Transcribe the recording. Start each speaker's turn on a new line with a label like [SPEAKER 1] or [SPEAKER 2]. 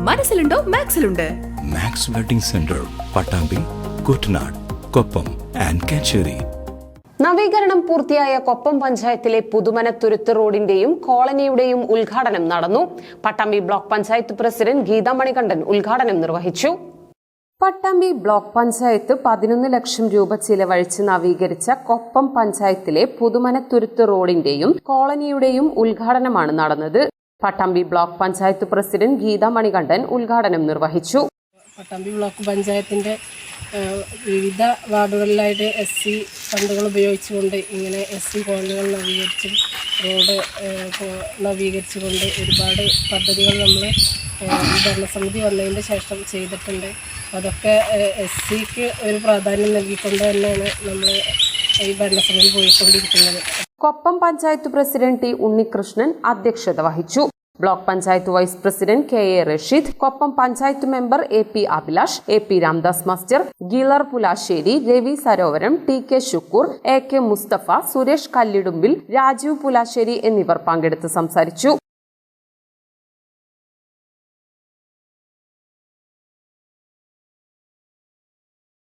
[SPEAKER 1] മനസ്സിലുണ്ടോ മാക്സിലുണ്ട്.
[SPEAKER 2] Max Wedding Centre, Pattambi, Kuttanad, Koppam and Kacheri.
[SPEAKER 3] നവീകരണം പൂർത്തിയായ കൊപ്പം പഞ്ചായത്തിലെ പുതുമനത്തുരുത്ത് റോഡിന്റെയും കോളനിയുടെയും ഉദ്ഘാടനം നടന്നു. പട്ടാമ്പി ബ്ലോക്ക് പഞ്ചായത്ത് പ്രസിഡന്റ് ഗീത മണികണ്ഠൻ ഉദ്ഘാടനം നിർവഹിച്ചു. പട്ടാമ്പി ബ്ലോക്ക് പഞ്ചായത്ത് 11 ലക്ഷം രൂപ ചിലവഴിച്ച് നവീകരിച്ച കൊപ്പം പഞ്ചായത്തിലെ പുതുമനത്തുരുത്ത് റോഡിന്റെയും കോളനിയുടെയും ഉദ്ഘാടനമാണ് നടന്നത്. പട്ടാമ്പി ബ്ലോക്ക് പഞ്ചായത്ത് പ്രസിഡന്റ് ഗീത മണികണ്ഠൻ ഉദ്ഘാടനം നിർവഹിച്ചു.
[SPEAKER 4] പട്ടാമ്പി ബ്ലോക്ക് പഞ്ചായത്തിന്റെ വിവിധ വാർഡുകളിലായിട്ട് SC ഫണ്ടുകൾ ഉപയോഗിച്ചുകൊണ്ട് ഇങ്ങനെ SC കോളനികൾ നവീകരിച്ചും റോഡ് നവീകരിച്ചുകൊണ്ട് ഒരുപാട് പദ്ധതികൾ നമ്മൾ ഈ ഭരണസമിതി വന്നതിൻ്റെ ശേഷം ചെയ്തിട്ടുണ്ട്. അതൊക്കെ SCക്ക് ഒരു പ്രാധാന്യം നൽകിക്കൊണ്ട് തന്നെയാണ് നമ്മൾ ഈ ഭരണസമിതി പോയിക്കൊണ്ടിരിക്കുന്നത്.
[SPEAKER 3] കൊപ്പം പഞ്ചായത്ത് പ്രസിഡന്റ് T ഉണ്ണികൃഷ്ണൻ അധ്യക്ഷത വഹിച്ചു. Block panchayat vice president KA Rasheed, Koppam panchayat member AP Abhilash, AP Ramdas master, ഗീലർ പുലാശ്ശേരി, രവി സരോവരം, TK ഷുക്കൂർ, AK മുസ്തഫ, സുരേഷ് കല്ലിടുമ്പിൽ, രാജീവ് പുലാശ്ശേരി എന്നിവർ പങ്കെടുത്ത് സംസാരിച്ചു.